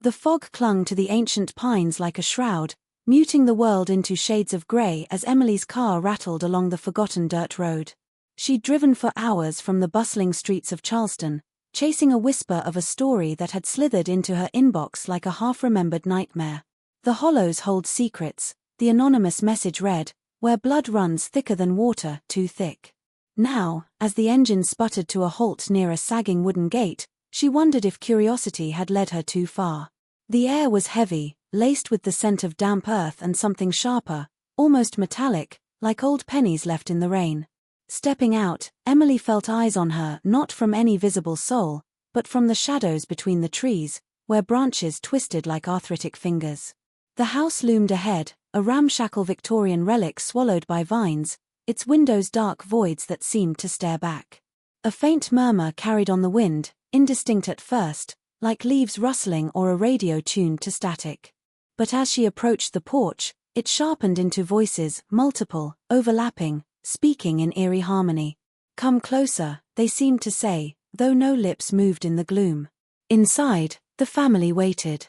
The fog clung to the ancient pines like a shroud, muting the world into shades of grey as Emily's car rattled along the forgotten dirt road. She'd driven for hours from the bustling streets of Charleston, chasing a whisper of a story that had slithered into her inbox like a half-remembered nightmare. "The hollows hold secrets," the anonymous message read, "where blood runs thicker than water, too thick." Now, as the engine sputtered to a halt near a sagging wooden gate, she wondered if curiosity had led her too far. The air was heavy, laced with the scent of damp earth and something sharper, almost metallic, like old pennies left in the rain. Stepping out, Emily felt eyes on her, not from any visible soul, but from the shadows between the trees, where branches twisted like arthritic fingers. The house loomed ahead, a ramshackle Victorian relic swallowed by vines, its windows dark voids that seemed to stare back. A faint murmur carried on the wind, indistinct at first, like leaves rustling or a radio tuned to static. But as she approached the porch, it sharpened into voices, multiple, overlapping, speaking in eerie harmony. "Come closer," they seemed to say, though no lips moved in the gloom. Inside, the family waited.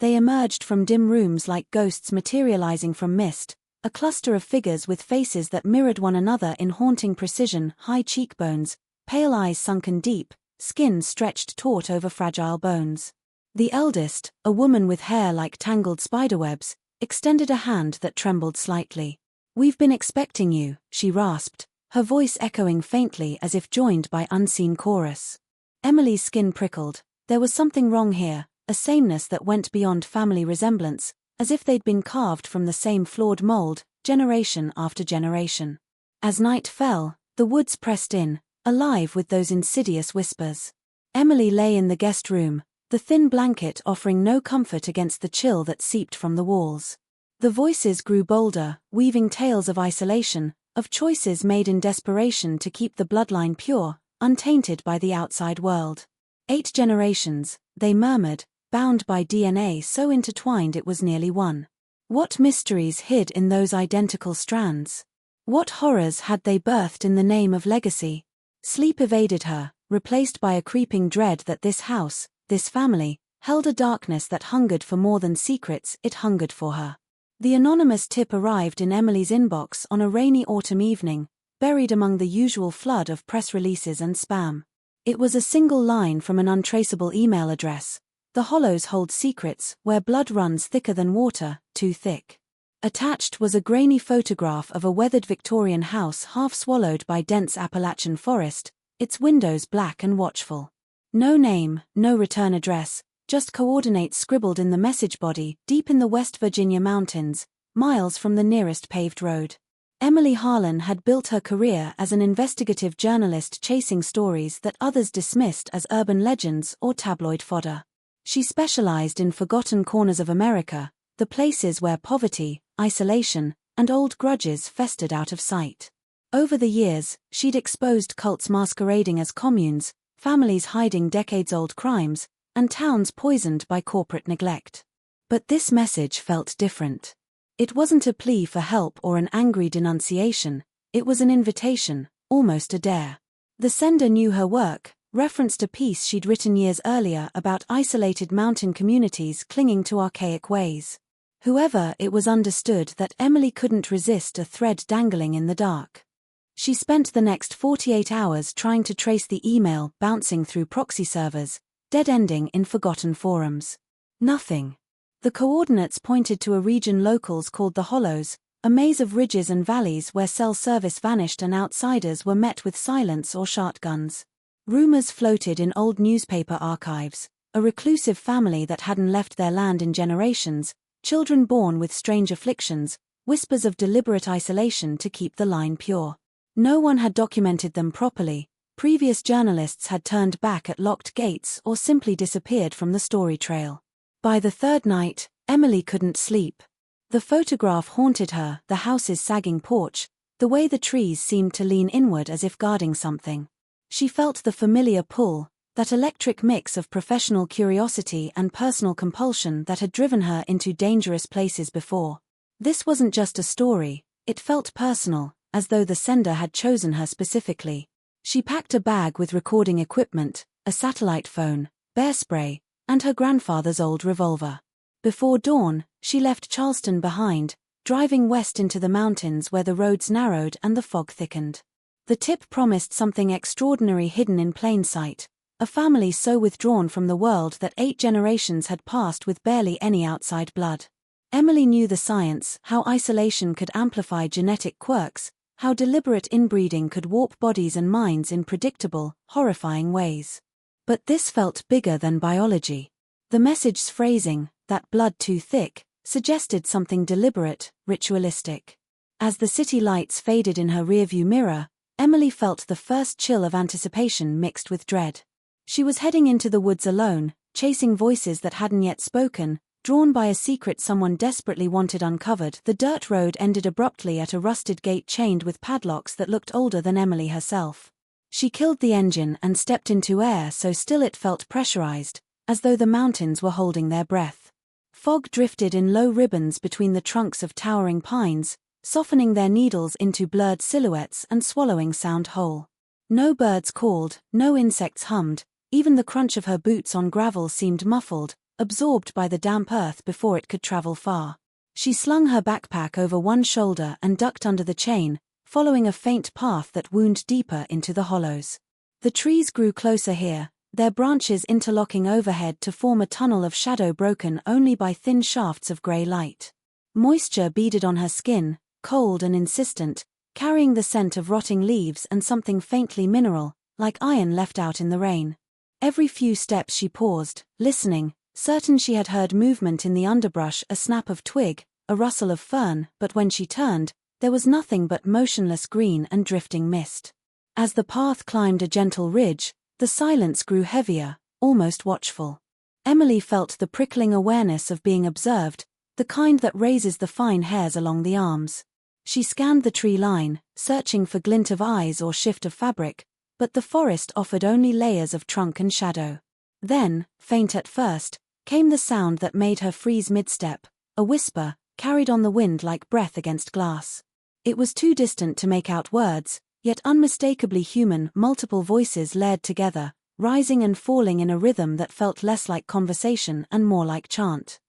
They emerged from dim rooms like ghosts materializing from mist, a cluster of figures with faces that mirrored one another in haunting precision, high cheekbones, pale eyes sunken deep, skin stretched taut over fragile bones. The eldest, a woman with hair like tangled spiderwebs, extended a hand that trembled slightly. "We've been expecting you," she rasped, her voice echoing faintly as if joined by unseen chorus. Emily's skin prickled. There was something wrong here, a sameness that went beyond family resemblance, as if they'd been carved from the same flawed mold, generation after generation. As night fell, the woods pressed in, alive with those insidious whispers. Emily lay in the guest room, the thin blanket offering no comfort against the chill that seeped from the walls. The voices grew bolder, weaving tales of isolation, of choices made in desperation to keep the bloodline pure, untainted by the outside world. 8 generations, they murmured, bound by DNA so intertwined it was nearly one. What mysteries hid in those identical strands? What horrors had they birthed in the name of legacy? Sleep evaded her, replaced by a creeping dread that this house, this family, held a darkness that hungered for more than secrets, it hungered for her. The anonymous tip arrived in Emily's inbox on a rainy autumn evening, buried among the usual flood of press releases and spam. It was a single line from an untraceable email address. "The hollows hold secrets, where blood runs thicker than water, too thick." Attached was a grainy photograph of a weathered Victorian house half swallowed by dense Appalachian forest, its windows black and watchful. No name, no return address, just coordinates scribbled in the message body, deep in the West Virginia mountains, miles from the nearest paved road. Emily Harlan had built her career as an investigative journalist chasing stories that others dismissed as urban legends or tabloid fodder. She specialized in forgotten corners of America, the places where poverty, isolation, and old grudges festered out of sight. Over the years, she'd exposed cults masquerading as communes, families hiding decades-old crimes, and towns poisoned by corporate neglect. But this message felt different. It wasn't a plea for help or an angry denunciation, it was an invitation, almost a dare. The sender knew her work, referenced a piece she'd written years earlier about isolated mountain communities clinging to archaic ways. Whoever it was understood that Emily couldn't resist a thread dangling in the dark. She spent the next 48 hours trying to trace the email bouncing through proxy servers, dead-ending in forgotten forums. Nothing. The coordinates pointed to a region locals called the Hollows, a maze of ridges and valleys where cell service vanished and outsiders were met with silence or shotguns. Rumors floated in old newspaper archives, a reclusive family that hadn't left their land in generations, children born with strange afflictions, whispers of deliberate isolation to keep the line pure. No one had documented them properly. Previous journalists had turned back at locked gates or simply disappeared from the story trail. By the third night, Emily couldn't sleep. The photograph haunted her, the house's sagging porch, the way the trees seemed to lean inward as if guarding something. She felt the familiar pull, that electric mix of professional curiosity and personal compulsion that had driven her into dangerous places before. This wasn't just a story, it felt personal, as though the sender had chosen her specifically. She packed a bag with recording equipment, a satellite phone, bear spray, and her grandfather's old revolver. Before dawn, she left Charleston behind, driving west into the mountains where the roads narrowed and the fog thickened. The tip promised something extraordinary hidden in plain sight, a family so withdrawn from the world that 8 generations had passed with barely any outside blood. Emily knew the science, how isolation could amplify genetic quirks, how deliberate inbreeding could warp bodies and minds in predictable, horrifying ways. But this felt bigger than biology. The message's phrasing, that blood too thick, suggested something deliberate, ritualistic. As the city lights faded in her rearview mirror, Emily felt the first chill of anticipation mixed with dread. She was heading into the woods alone, chasing voices that hadn't yet spoken, drawn by a secret someone desperately wanted uncovered. The dirt road ended abruptly at a rusted gate chained with padlocks that looked older than Emily herself. She killed the engine and stepped into air so still it felt pressurized, as though the mountains were holding their breath. Fog drifted in low ribbons between the trunks of towering pines, softening their needles into blurred silhouettes and swallowing sound whole. No birds called, no insects hummed, even the crunch of her boots on gravel seemed muffled, absorbed by the damp earth before it could travel far. She slung her backpack over one shoulder and ducked under the chain, following a faint path that wound deeper into the hollows. The trees grew closer here, their branches interlocking overhead to form a tunnel of shadow broken only by thin shafts of grey light. Moisture beaded on her skin, cold and insistent, carrying the scent of rotting leaves and something faintly mineral, like iron left out in the rain. Every few steps she paused, listening, certain she had heard movement in the underbrush, a snap of twig, a rustle of fern, but when she turned, there was nothing but motionless green and drifting mist. As the path climbed a gentle ridge, the silence grew heavier, almost watchful. Emily felt the prickling awareness of being observed, the kind that raises the fine hairs along the arms. She scanned the tree line, searching for glint of eyes or shift of fabric, but the forest offered only layers of trunk and shadow. Then, faint at first, came the sound that made her freeze mid-step, a whisper, carried on the wind like breath against glass. It was too distant to make out words, yet unmistakably human. Multiple voices layered together, rising and falling in a rhythm that felt less like conversation and more like chant.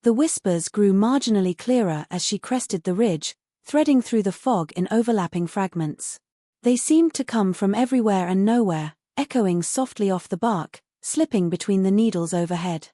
The whispers grew marginally clearer as she crested the ridge, threading through the fog in overlapping fragments. They seemed to come from everywhere and nowhere, echoing softly off the bark, slipping between the needles overhead.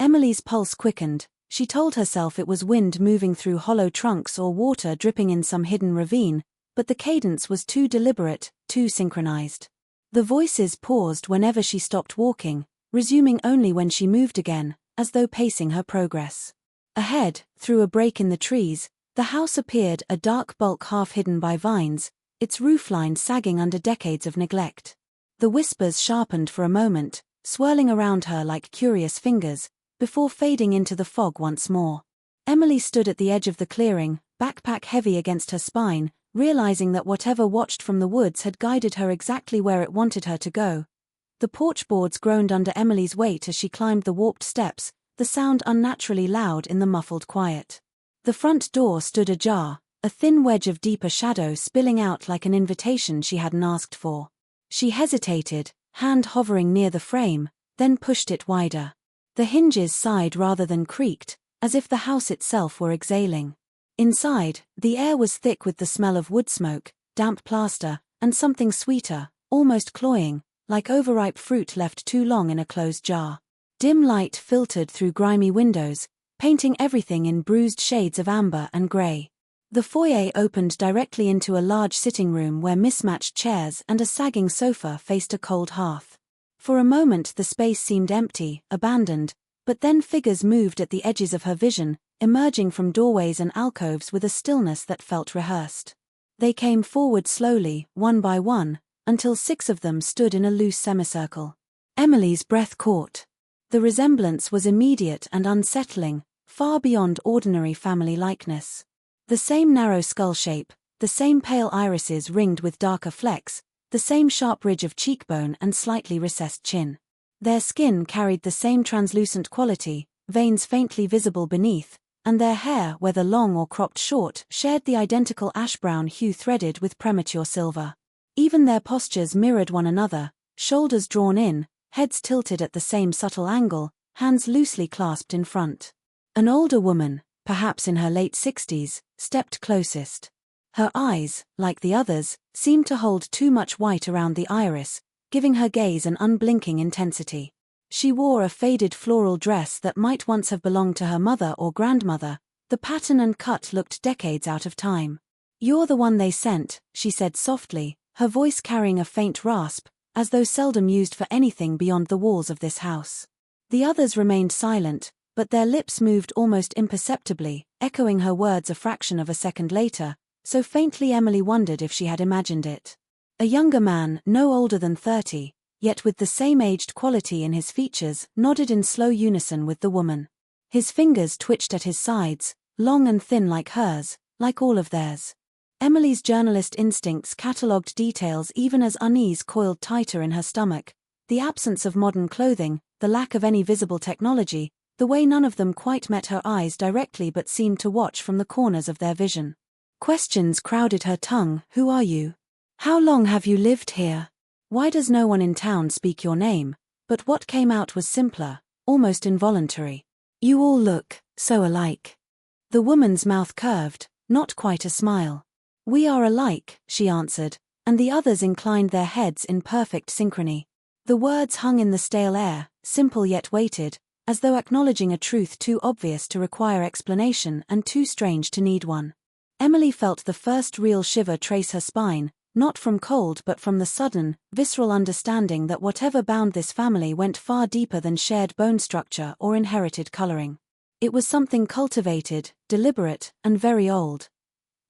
Emily's pulse quickened. She told herself it was wind moving through hollow trunks or water dripping in some hidden ravine, but the cadence was too deliberate, too synchronized. The voices paused whenever she stopped walking, resuming only when she moved again, as though pacing her progress. Ahead, through a break in the trees, the house appeared, a dark bulk half hidden by vines, its roofline sagging under decades of neglect. The whispers sharpened for a moment, swirling around her like curious fingers, before fading into the fog once more. Emily stood at the edge of the clearing, backpack heavy against her spine, realizing that whatever watched from the woods had guided her exactly where it wanted her to go. The porch boards groaned under Emily's weight as she climbed the warped steps, the sound unnaturally loud in the muffled quiet. The front door stood ajar, a thin wedge of deeper shadow spilling out like an invitation she hadn't asked for. She hesitated, hand hovering near the frame, then pushed it wider. The hinges sighed rather than creaked, as if the house itself were exhaling. Inside, the air was thick with the smell of wood smoke, damp plaster, and something sweeter, almost cloying, like overripe fruit left too long in a closed jar. Dim light filtered through grimy windows, painting everything in bruised shades of amber and grey. The foyer opened directly into a large sitting room where mismatched chairs and a sagging sofa faced a cold hearth. For a moment the space seemed empty, abandoned, but then figures moved at the edges of her vision, emerging from doorways and alcoves with a stillness that felt rehearsed. They came forward slowly, one by one, until 6 of them stood in a loose semicircle. Emily's breath caught. The resemblance was immediate and unsettling, far beyond ordinary family likeness. The same narrow skull shape, the same pale irises ringed with darker flecks, the same sharp ridge of cheekbone and slightly recessed chin. Their skin carried the same translucent quality, veins faintly visible beneath, and their hair, whether long or cropped short, shared the identical ash-brown hue threaded with premature silver. Even their postures mirrored one another, shoulders drawn in, heads tilted at the same subtle angle, hands loosely clasped in front. An older woman, perhaps in her late 60s, stepped closest. Her eyes, like the others, seemed to hold too much white around the iris, giving her gaze an unblinking intensity. She wore a faded floral dress that might once have belonged to her mother or grandmother. The pattern and cut looked decades out of time. "You're the one they sent," she said softly, her voice carrying a faint rasp, as though seldom used for anything beyond the walls of this house. The others remained silent, but their lips moved almost imperceptibly, echoing her words a fraction of a second later, so faintly Emily wondered if she had imagined it. A younger man, no older than 30, yet with the same aged quality in his features, nodded in slow unison with the woman. His fingers twitched at his sides, long and thin like hers, like all of theirs. Emily's journalist instincts catalogued details even as unease coiled tighter in her stomach: the absence of modern clothing, the lack of any visible technology, the way none of them quite met her eyes directly but seemed to watch from the corners of their vision. Questions crowded her tongue. "Who are you? How long have you lived here? Why does no one in town speak your name?" But what came out was simpler, almost involuntary. "You all look so alike." The woman's mouth curved, not quite a smile. "We are alike," she answered, and the others inclined their heads in perfect synchrony. The words hung in the stale air, simple yet weighted, as though acknowledging a truth too obvious to require explanation and too strange to need one. Emily felt the first real shiver trace her spine, not from cold but from the sudden, visceral understanding that whatever bound this family went far deeper than shared bone structure or inherited coloring. It was something cultivated, deliberate, and very old.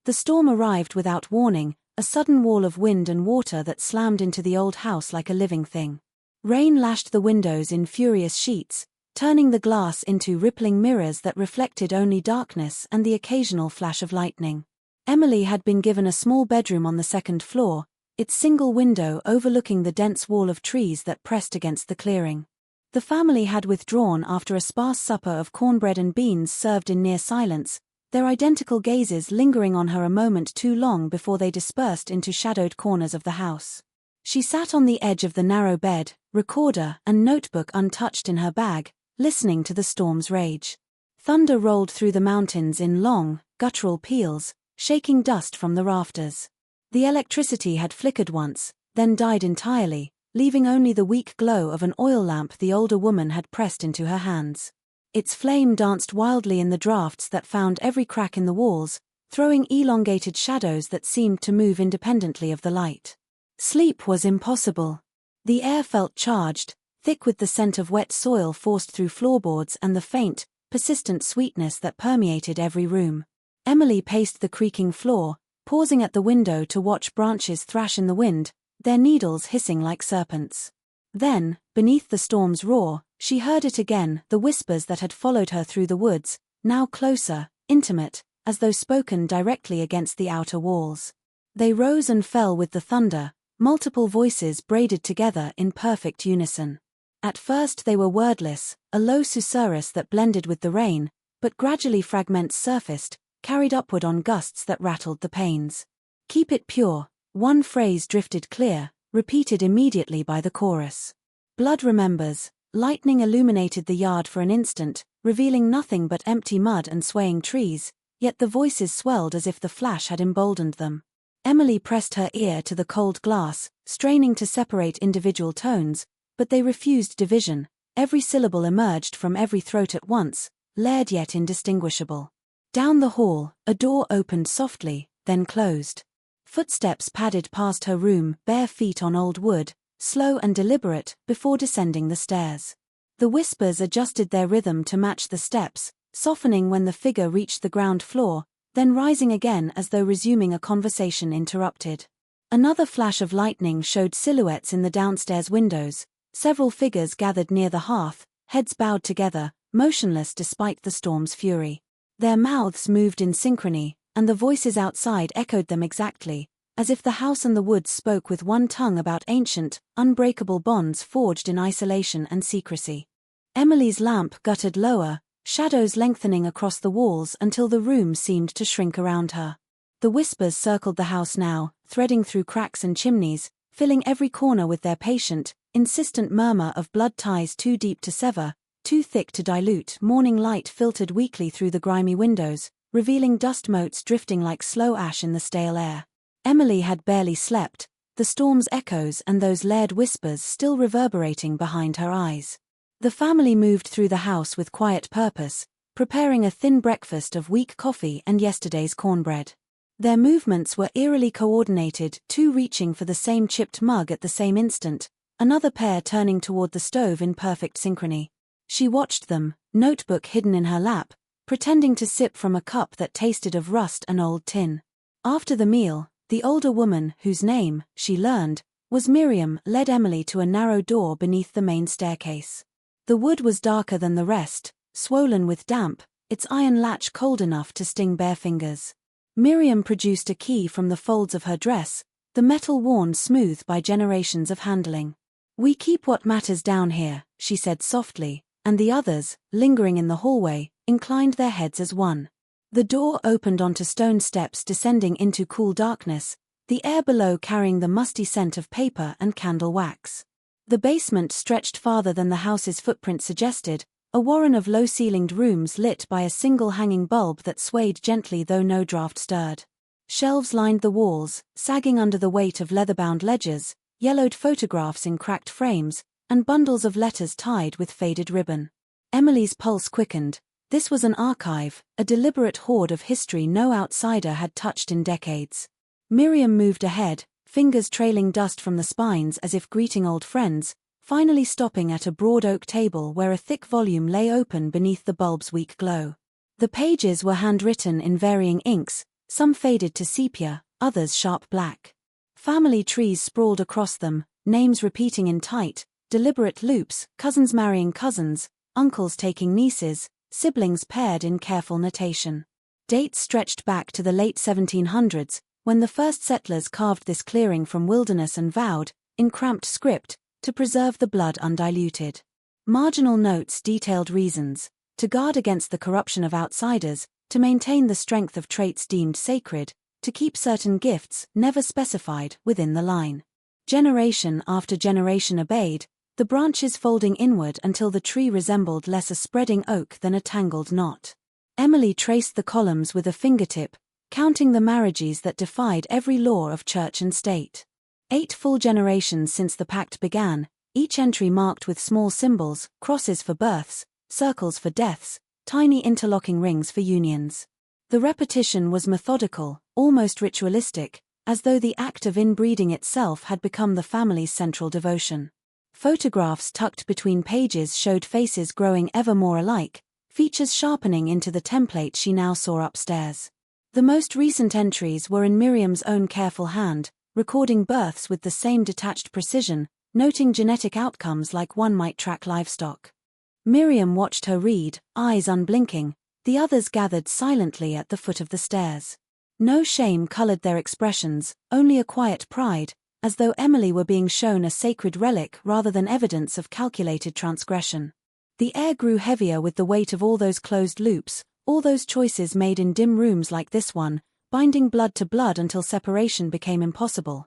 The storm arrived without warning, a sudden wall of wind and water that slammed into the old house like a living thing. Rain lashed the windows in furious sheets, turning the glass into rippling mirrors that reflected only darkness and the occasional flash of lightning. Emily had been given a small bedroom on the second floor, its single window overlooking the dense wall of trees that pressed against the clearing. The family had withdrawn after a sparse supper of cornbread and beans served in near silence, their identical gazes lingering on her a moment too long before they dispersed into shadowed corners of the house. She sat on the edge of the narrow bed, recorder and notebook untouched in her bag, listening to the storm's rage. Thunder rolled through the mountains in long, guttural peals, shaking dust from the rafters. The electricity had flickered once, then died entirely, leaving only the weak glow of an oil lamp the older woman had pressed into her hands. Its flame danced wildly in the drafts that found every crack in the walls, throwing elongated shadows that seemed to move independently of the light. Sleep was impossible. The air felt charged, thick with the scent of wet soil forced through floorboards and the faint, persistent sweetness that permeated every room. Emily paced the creaking floor, pausing at the window to watch branches thrash in the wind, their needles hissing like serpents. Then, beneath the storm's roar, she heard it again, the whispers that had followed her through the woods, now closer, intimate, as though spoken directly against the outer walls. They rose and fell with the thunder, multiple voices braided together in perfect unison. At first they were wordless, a low susurrus that blended with the rain, but gradually fragments surfaced, carried upward on gusts that rattled the panes. "Keep it pure," one phrase drifted clear, repeated immediately by the chorus. "Blood remembers." Lightning illuminated the yard for an instant, revealing nothing but empty mud and swaying trees, yet the voices swelled as if the flash had emboldened them. Emily pressed her ear to the cold glass, straining to separate individual tones, but they refused division. Every syllable emerged from every throat at once, layered yet indistinguishable. Down the hall, a door opened softly, then closed. Footsteps padded past her room, bare feet on old wood, slow and deliberate, before descending the stairs. The whispers adjusted their rhythm to match the steps, softening when the figure reached the ground floor, then rising again as though resuming a conversation interrupted. Another flash of lightning showed silhouettes in the downstairs windows, several figures gathered near the hearth, heads bowed together, motionless despite the storm's fury. Their mouths moved in synchrony, and the voices outside echoed them exactly, as if the house and the woods spoke with one tongue about ancient, unbreakable bonds forged in isolation and secrecy. Emily's lamp guttered lower, shadows lengthening across the walls until the room seemed to shrink around her. The whispers circled the house now, threading through cracks and chimneys, filling every corner with their patient, insistent murmur of blood ties too deep to sever, too thick to dilute. Morning light filtered weakly through the grimy windows, revealing dust motes drifting like slow ash in the stale air. Emily had barely slept, the storm's echoes and those layered whispers still reverberating behind her eyes. The family moved through the house with quiet purpose, preparing a thin breakfast of weak coffee and yesterday's cornbread. Their movements were eerily coordinated, two reaching for the same chipped mug at the same instant, another pair turning toward the stove in perfect synchrony. She watched them, notebook hidden in her lap, pretending to sip from a cup that tasted of rust and old tin. After the meal, the older woman, whose name, she learned, was Miriam, led Emily to a narrow door beneath the main staircase. The wood was darker than the rest, swollen with damp, its iron latch cold enough to sting bare fingers. Miriam produced a key from the folds of her dress, the metal worn smooth by generations of handling. "We keep what matters down here," she said softly, and the others, lingering in the hallway, inclined their heads as one. The door opened onto stone steps descending into cool darkness, the air below carrying the musty scent of paper and candle wax. The basement stretched farther than the house's footprint suggested, a warren of low-ceilinged rooms lit by a single hanging bulb that swayed gently though no draught stirred. Shelves lined the walls, sagging under the weight of leather-bound ledgers, yellowed photographs in cracked frames, and bundles of letters tied with faded ribbon. Emily's pulse quickened. This was an archive, a deliberate hoard of history no outsider had touched in decades. Miriam moved ahead, fingers trailing dust from the spines as if greeting old friends, finally stopping at a broad oak table where a thick volume lay open beneath the bulb's weak glow. The pages were handwritten in varying inks, some faded to sepia, others sharp black. Family trees sprawled across them, names repeating in tight, deliberate loops, cousins marrying cousins, uncles taking nieces, siblings paired in careful notation. Dates stretched back to the late 1700s, when the first settlers carved this clearing from wilderness and vowed, in cramped script, to preserve the blood undiluted. Marginal notes detailed reasons: to guard against the corruption of outsiders, to maintain the strength of traits deemed sacred, to keep certain gifts, never specified, within the line. Generation after generation obeyed, the branches folding inward until the tree resembled less a spreading oak than a tangled knot. Emily traced the columns with a fingertip, counting the marriages that defied every law of church and state. 8 full generations since the pact began, each entry marked with small symbols, crosses for births, circles for deaths, tiny interlocking rings for unions. The repetition was methodical, almost ritualistic, as though the act of inbreeding itself had become the family's central devotion. Photographs tucked between pages showed faces growing ever more alike, features sharpening into the template she now saw upstairs. The most recent entries were in Miriam's own careful hand, recording births with the same detached precision, noting genetic outcomes like one might track livestock. Miriam watched her read, eyes unblinking, the others gathered silently at the foot of the stairs. No shame colored their expressions, only a quiet pride, as though Emily were being shown a sacred relic rather than evidence of calculated transgression. The air grew heavier with the weight of all those closed loops, all those choices made in dim rooms like this one, binding blood to blood until separation became impossible.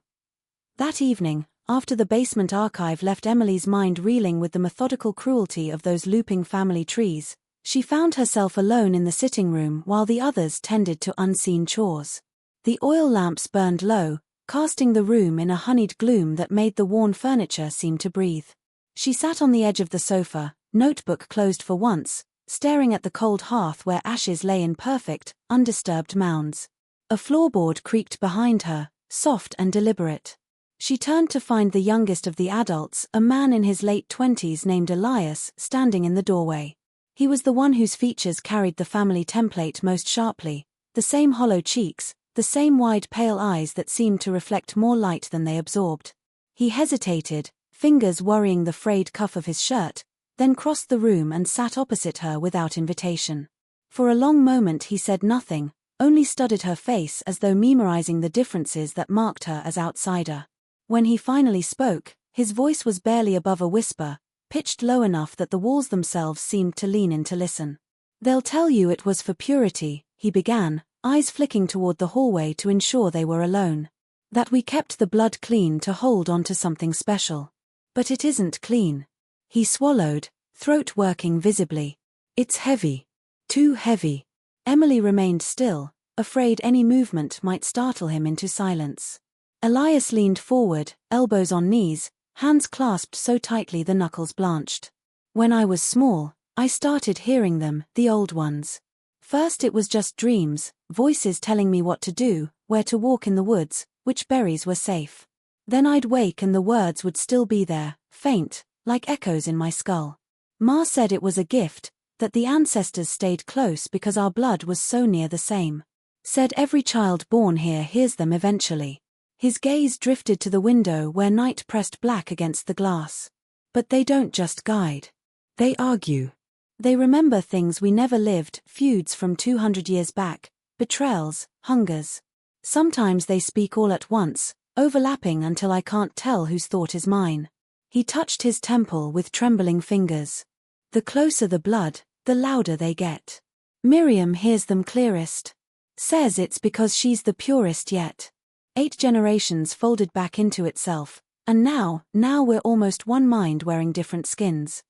That evening, after the basement archive left Emily's mind reeling with the methodical cruelty of those looping family trees, she found herself alone in the sitting room while the others tended to unseen chores. The oil lamps burned low, casting the room in a honeyed gloom that made the worn furniture seem to breathe. She sat on the edge of the sofa, notebook closed for once, staring at the cold hearth where ashes lay in perfect, undisturbed mounds. A floorboard creaked behind her, soft and deliberate. She turned to find the youngest of the adults, a man in his late 20s named Elias, standing in the doorway. He was the one whose features carried the family template most sharply, the same hollow cheeks, the same wide pale eyes that seemed to reflect more light than they absorbed. He hesitated, fingers worrying the frayed cuff of his shirt, then crossed the room and sat opposite her without invitation. For a long moment he said nothing, only studied her face as though memorizing the differences that marked her as outsider. When he finally spoke, his voice was barely above a whisper, pitched low enough that the walls themselves seemed to lean in to listen. "They'll tell you it was for purity," he began, eyes flicking toward the hallway to ensure they were alone. "That we kept the blood clean to hold on to something special. But it isn't clean." He swallowed, throat working visibly. It's heavy. Too heavy. Emily remained still, afraid any movement might startle him into silence. Elias leaned forward, elbows on knees, hands clasped so tightly the knuckles blanched. When I was small, I started hearing them, the old ones. First it was just dreams, voices telling me what to do, where to walk in the woods, which berries were safe. Then I'd wake and the words would still be there, faint, like echoes in my skull. Ma said it was a gift, that the ancestors stayed close because our blood was so near the same. Said every child born here hears them eventually. His gaze drifted to the window where night pressed black against the glass. But they don't just guide. They argue. They remember things we never lived, feuds from 200 years back, betrayals, hungers. Sometimes they speak all at once, overlapping until I can't tell whose thought is mine. He touched his temple with trembling fingers. The closer the blood, the louder they get. Miriam hears them clearest. Says it's because she's the purest yet. 8 generations folded back into itself, and now we're almost one mind wearing different skins.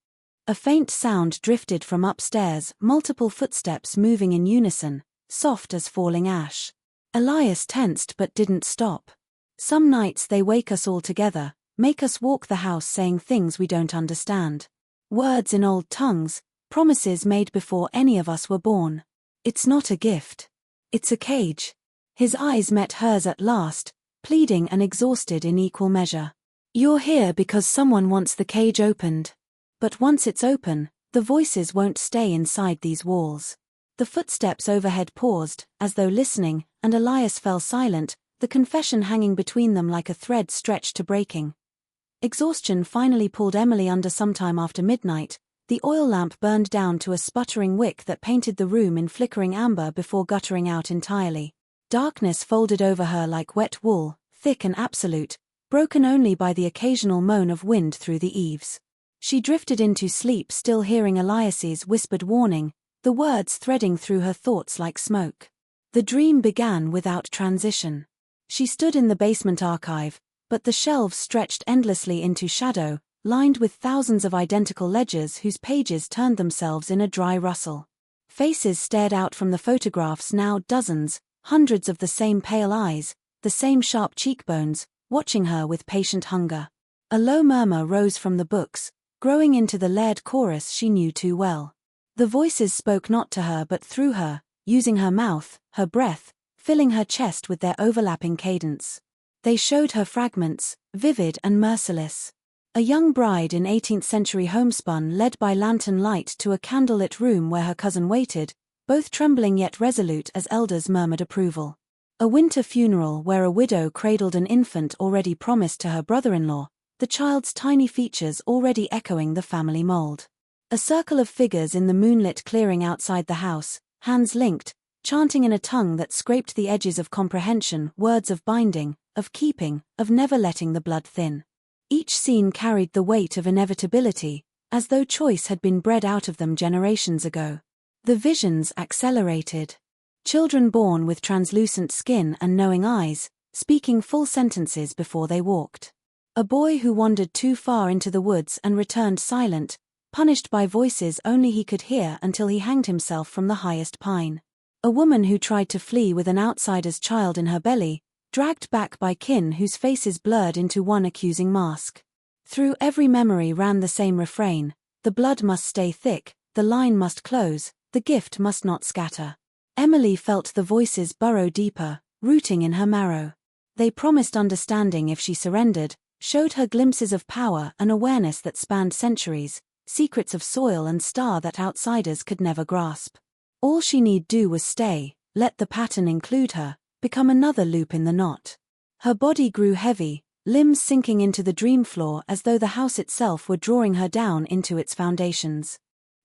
A faint sound drifted from upstairs, multiple footsteps moving in unison, soft as falling ash. Elias tensed but didn't stop. Some nights they wake us all together, make us walk the house saying things we don't understand. Words in old tongues, promises made before any of us were born. It's not a gift. It's a cage. His eyes met hers at last, pleading and exhausted in equal measure. You're here because someone wants the cage opened. But once it's open, the voices won't stay inside these walls. The footsteps overhead paused, as though listening, and Elias fell silent, the confession hanging between them like a thread stretched to breaking. Exhaustion finally pulled Emily under sometime after midnight. The oil lamp burned down to a sputtering wick that painted the room in flickering amber before guttering out entirely. Darkness folded over her like wet wool, thick and absolute, broken only by the occasional moan of wind through the eaves. She drifted into sleep still hearing Elias's whispered warning, the words threading through her thoughts like smoke. The dream began without transition. She stood in the basement archive, but the shelves stretched endlessly into shadow, lined with thousands of identical ledgers whose pages turned themselves in a dry rustle. Faces stared out from the photographs, now dozens, hundreds of the same pale eyes, the same sharp cheekbones, watching her with patient hunger. A low murmur rose from the books, growing into the layered chorus she knew too well. The voices spoke not to her but through her, using her mouth, her breath, filling her chest with their overlapping cadence. They showed her fragments, vivid and merciless. A young bride in 18th century homespun led by lantern light to a candlelit room where her cousin waited, both trembling yet resolute as elders murmured approval. A winter funeral where a widow cradled an infant already promised to her brother-in-law, the child's tiny features already echoing the family mold. A circle of figures in the moonlit clearing outside the house, hands linked, chanting in a tongue that scraped the edges of comprehension, words of binding, of keeping, of never letting the blood thin. Each scene carried the weight of inevitability, as though choice had been bred out of them generations ago. The visions accelerated. Children born with translucent skin and knowing eyes, speaking full sentences before they walked. A boy who wandered too far into the woods and returned silent, punished by voices only he could hear until he hanged himself from the highest pine. A woman who tried to flee with an outsider's child in her belly, dragged back by kin whose faces blurred into one accusing mask. Through every memory ran the same refrain: the blood must stay thick, the line must close, the gift must not scatter. Emily felt the voices burrow deeper, rooting in her marrow. They promised understanding if she surrendered, showed her glimpses of power and awareness that spanned centuries, secrets of soil and star that outsiders could never grasp. All she need do was stay, let the pattern include her, become another loop in the knot. Her body grew heavy, limbs sinking into the dream floor as though the house itself were drawing her down into its foundations.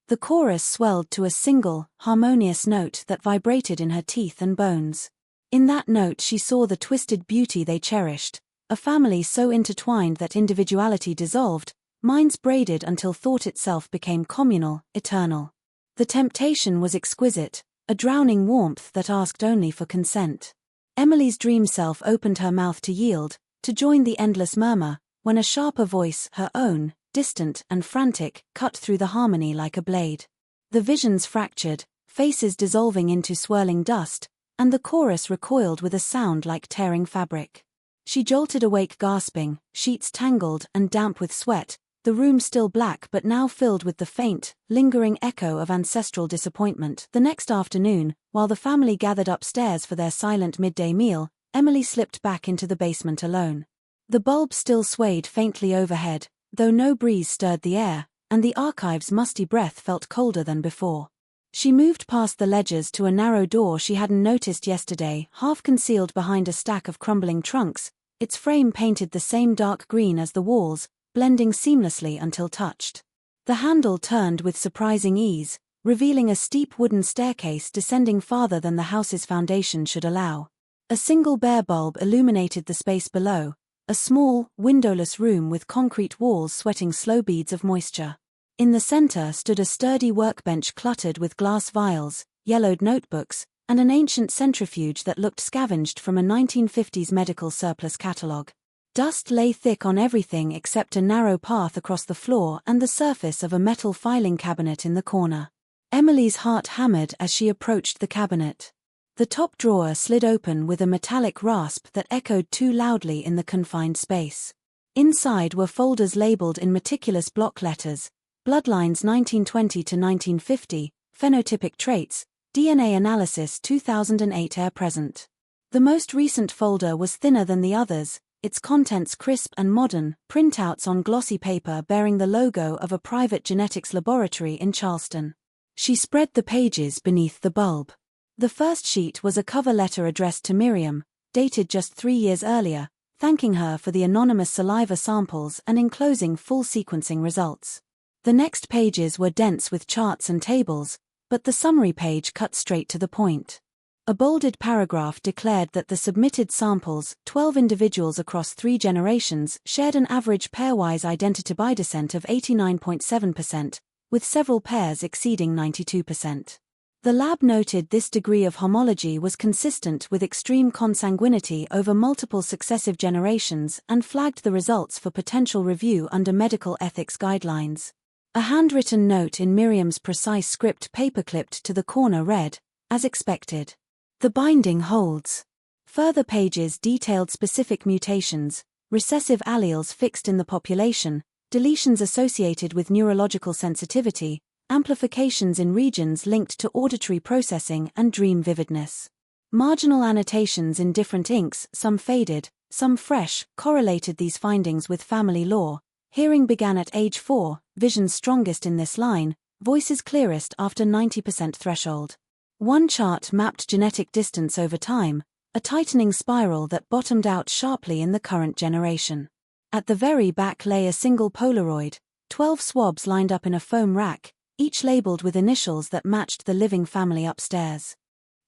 The chorus swelled to a single, harmonious note that vibrated in her teeth and bones. In that note she saw the twisted beauty they cherished, a family so intertwined that individuality dissolved, minds braided until thought itself became communal, eternal. The temptation was exquisite, a drowning warmth that asked only for consent. Emily's dream self opened her mouth to yield, to join the endless murmur, when a sharper voice, her own, distant and frantic, cut through the harmony like a blade. The visions fractured, faces dissolving into swirling dust, and the chorus recoiled with a sound like tearing fabric. She jolted awake gasping, sheets tangled and damp with sweat, the room still black but now filled with the faint, lingering echo of ancestral disappointment. The next afternoon, while the family gathered upstairs for their silent midday meal, Emily slipped back into the basement alone. The bulb still swayed faintly overhead, though no breeze stirred the air, and the archive's musty breath felt colder than before. She moved past the ledgers to a narrow door she hadn't noticed yesterday, half concealed behind a stack of crumbling trunks, its frame painted the same dark green as the walls, blending seamlessly until touched. The handle turned with surprising ease, revealing a steep wooden staircase descending farther than the house's foundation should allow. A single bare bulb illuminated the space below, a small, windowless room with concrete walls sweating slow beads of moisture. In the center stood a sturdy workbench cluttered with glass vials, yellowed notebooks, and an ancient centrifuge that looked scavenged from a 1950s medical surplus catalogue. Dust lay thick on everything except a narrow path across the floor and the surface of a metal filing cabinet in the corner. Emily's heart hammered as she approached the cabinet. The top drawer slid open with a metallic rasp that echoed too loudly in the confined space. Inside were folders labeled in meticulous block letters: Bloodlines 1920 to 1950, Phenotypic Traits, DNA Analysis 2008 Air Present. The most recent folder was thinner than the others, its contents crisp and modern, printouts on glossy paper bearing the logo of a private genetics laboratory in Charleston. She spread the pages beneath the bulb. The first sheet was a cover letter addressed to Miriam, dated just 3 years earlier, thanking her for the anonymous saliva samples and enclosing full sequencing results. The next pages were dense with charts and tables, but the summary page cut straight to the point. A bolded paragraph declared that the submitted samples, 12 individuals across 3 generations, shared an average pairwise identity descent of 89.7%, with several pairs exceeding 92%. The lab noted this degree of homology was consistent with extreme consanguinity over multiple successive generations and flagged the results for potential review under medical ethics guidelines. A handwritten note in Miriam's precise script paperclipped to the corner read, "As expected. The binding holds." Further pages detailed specific mutations, recessive alleles fixed in the population, deletions associated with neurological sensitivity, amplifications in regions linked to auditory processing and dream vividness. Marginal annotations in different inks, some faded, some fresh, correlated these findings with family law. Hearing began at age 4, vision strongest in this line, voices clearest after 90% threshold. One chart mapped genetic distance over time, a tightening spiral that bottomed out sharply in the current generation. At the very back lay a single Polaroid, 12 swabs lined up in a foam rack, each labeled with initials that matched the living family upstairs.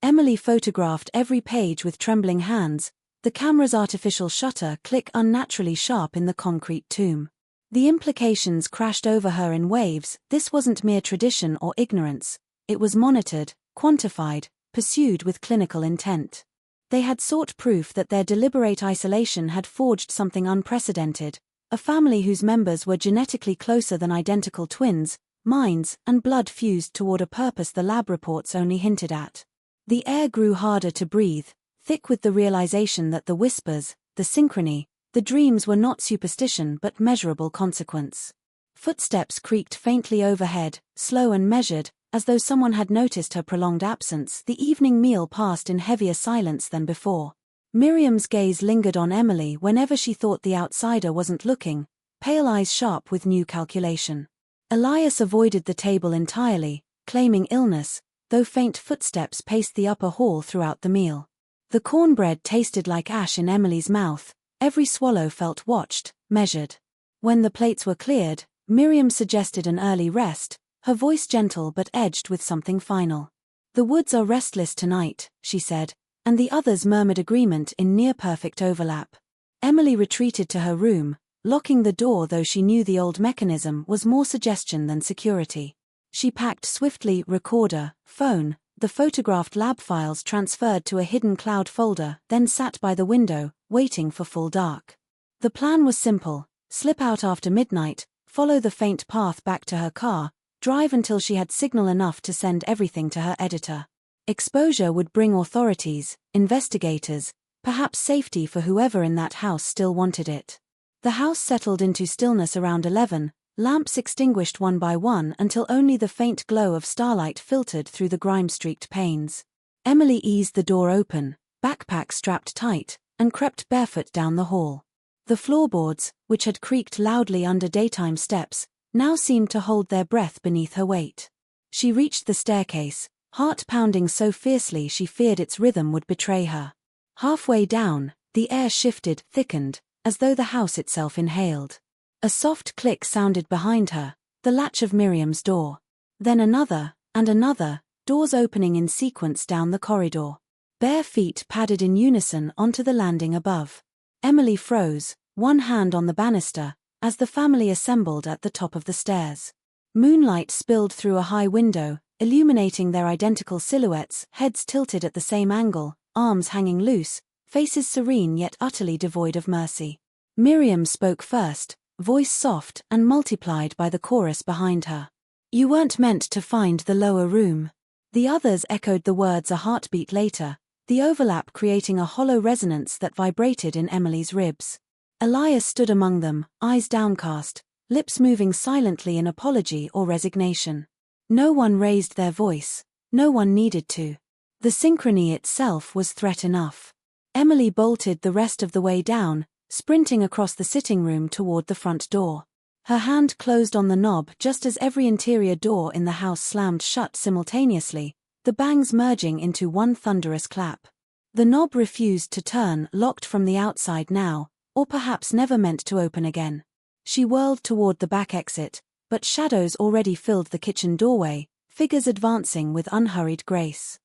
Emily photographed every page with trembling hands, the camera's artificial shutter click unnaturally sharp in the concrete tomb. The implications crashed over her in waves. This wasn't mere tradition or ignorance, it was monitored, quantified, pursued with clinical intent. They had sought proof that their deliberate isolation had forged something unprecedented, a family whose members were genetically closer than identical twins, minds and blood fused toward a purpose the lab reports only hinted at. The air grew harder to breathe, thick with the realization that the whispers, the synchrony, the dreams were not superstition but measurable consequence. Footsteps creaked faintly overhead, slow and measured, as though someone had noticed her prolonged absence. The evening meal passed in heavier silence than before. Miriam's gaze lingered on Emily whenever she thought the outsider wasn't looking, pale eyes sharp with new calculation. Elias avoided the table entirely, claiming illness, though faint footsteps paced the upper hall throughout the meal. The cornbread tasted like ash in Emily's mouth. Every swallow felt watched, measured. When the plates were cleared, Miriam suggested an early rest, her voice gentle but edged with something final. "The woods are restless tonight," she said, and the others murmured agreement in near-perfect overlap. Emily retreated to her room, locking the door, though she knew the old mechanism was more suggestion than security. She packed swiftly, recorder, phone, the photographed lab files transferred to a hidden cloud folder, then sat by the window, waiting for full dark. The plan was simple: slip out after midnight, follow the faint path back to her car, drive until she had signal enough to send everything to her editor. Exposure would bring authorities, investigators, perhaps safety for whoever in that house still wanted it. The house settled into stillness around 11, lamps extinguished one by one until only the faint glow of starlight filtered through the grime-streaked panes. Emily eased the door open, backpack strapped tight, and crept barefoot down the hall. The floorboards, which had creaked loudly under daytime steps, now seemed to hold their breath beneath her weight. She reached the staircase, heart pounding so fiercely she feared its rhythm would betray her. Halfway down, the air shifted, thickened, as though the house itself inhaled. A soft click sounded behind her, the latch of Miriam's door. Then another, and another, doors opening in sequence down the corridor. Bare feet padded in unison onto the landing above. Emily froze, one hand on the banister, as the family assembled at the top of the stairs. Moonlight spilled through a high window, illuminating their identical silhouettes, heads tilted at the same angle, arms hanging loose, faces serene yet utterly devoid of mercy. Miriam spoke first, voice soft and multiplied by the chorus behind her. "You weren't meant to find the lower room." The others echoed the words a heartbeat later, the overlap creating a hollow resonance that vibrated in Emily's ribs. Elias stood among them, eyes downcast, lips moving silently in apology or resignation. No one raised their voice, no one needed to. The synchrony itself was threat enough. Emily bolted the rest of the way down, sprinting across the sitting room toward the front door. Her hand closed on the knob just as every interior door in the house slammed shut simultaneously, the bangs merging into one thunderous clap. The knob refused to turn, locked from the outside now, or perhaps never meant to open again. She whirled toward the back exit, but shadows already filled the kitchen doorway, figures advancing with unhurried grace.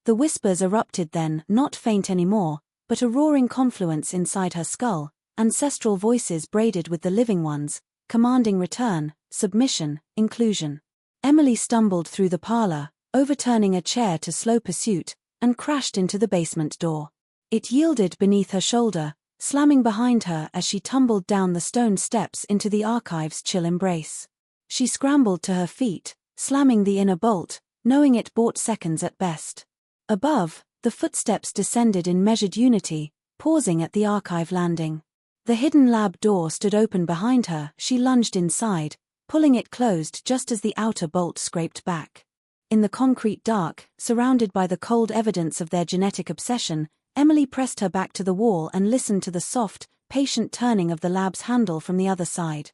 The whispers erupted then, not faint anymore, but a roaring confluence inside her skull, ancestral voices braided with the living ones, commanding return, submission, inclusion. Emily stumbled through the parlor, overturning a chair to slow pursuit, and crashed into the basement door. It yielded beneath her shoulder, slamming behind her as she tumbled down the stone steps into the archive's chill embrace. She scrambled to her feet, slamming the inner bolt, knowing it bought seconds at best. Above, the footsteps descended in measured unity, pausing at the archive landing. The hidden lab door stood open behind her. She lunged inside, pulling it closed just as the outer bolt scraped back. In the concrete dark, surrounded by the cold evidence of their genetic obsession, Emily pressed her back to the wall and listened to the soft, patient turning of the lab's handle from the other side.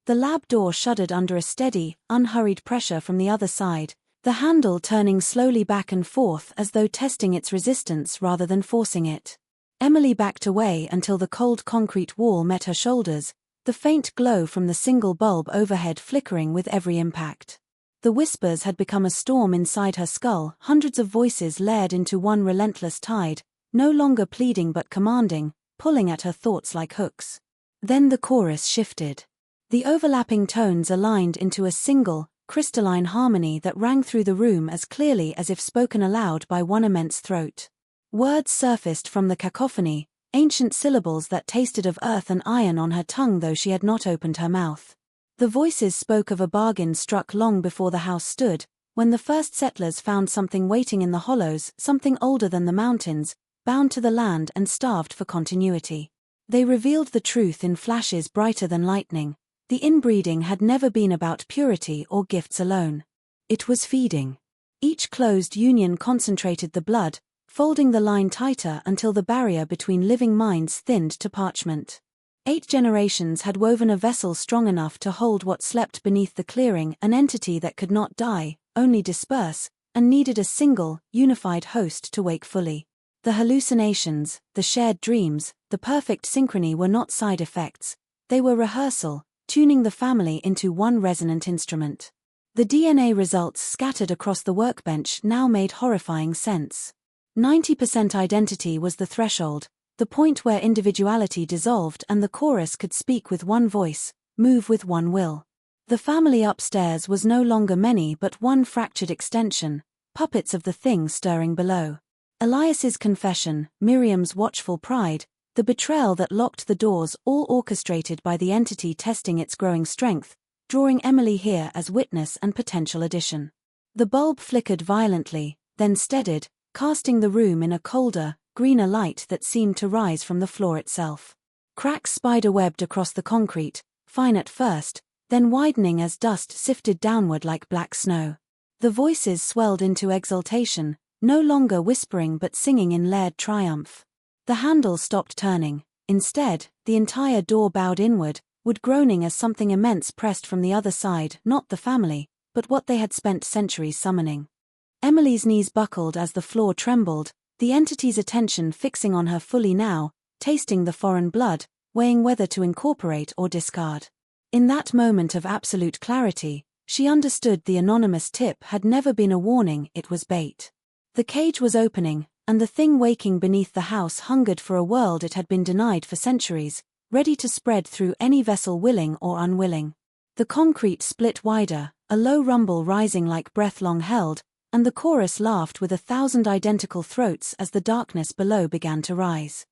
The lab door shuddered under a steady, unhurried pressure from the other side, the handle turning slowly back and forth as though testing its resistance rather than forcing it. Emily backed away until the cold concrete wall met her shoulders, the faint glow from the single bulb overhead flickering with every impact. The whispers had become a storm inside her skull, hundreds of voices layered into one relentless tide, no longer pleading but commanding, pulling at her thoughts like hooks. Then the chorus shifted. The overlapping tones aligned into a single, crystalline harmony that rang through the room as clearly as if spoken aloud by one immense throat. Words surfaced from the cacophony, ancient syllables that tasted of earth and iron on her tongue though she had not opened her mouth. The voices spoke of a bargain struck long before the house stood, when the first settlers found something waiting in the hollows, something older than the mountains, bound to the land and starved for continuity. They revealed the truth in flashes brighter than lightning. The inbreeding had never been about purity or gifts alone. It was feeding. Each closed union concentrated the blood, folding the line tighter until the barrier between living minds thinned to parchment. 8 generations had woven a vessel strong enough to hold what slept beneath the clearing, an entity that could not die, only disperse, and needed a single, unified host to wake fully. The hallucinations, the shared dreams, the perfect synchrony were not side effects. They were rehearsal, tuning the family into one resonant instrument. The DNA results scattered across the workbench now made horrifying sense. 90% identity was the threshold, the point where individuality dissolved and the chorus could speak with one voice, move with one will. The family upstairs was no longer many but one fractured extension, puppets of the thing stirring below. Elias's confession, Miriam's watchful pride, The betrayal that locked the doors, all orchestrated by the entity testing its growing strength, drawing Emily here as witness and potential addition. The bulb flickered violently, then steadied, casting the room in a colder, greener light that seemed to rise from the floor itself. Cracks spider-webbed across the concrete, fine at first, then widening as dust sifted downward like black snow. The voices swelled into exultation, no longer whispering but singing in layered triumph. The handle stopped turning. Instead, the entire door bowed inward, wood groaning as something immense pressed from the other side, not the family, but what they had spent centuries summoning. Emily's knees buckled as the floor trembled, the entity's attention fixing on her fully now, tasting the foreign blood, weighing whether to incorporate or discard. In that moment of absolute clarity, she understood the anonymous tip had never been a warning, it was bait. The cage was opening, and the thing waking beneath the house hungered for a world it had been denied for centuries, ready to spread through any vessel willing or unwilling. The concrete split wider, a low rumble rising like breath long held, and the chorus laughed with 1,000 identical throats as the darkness below began to rise.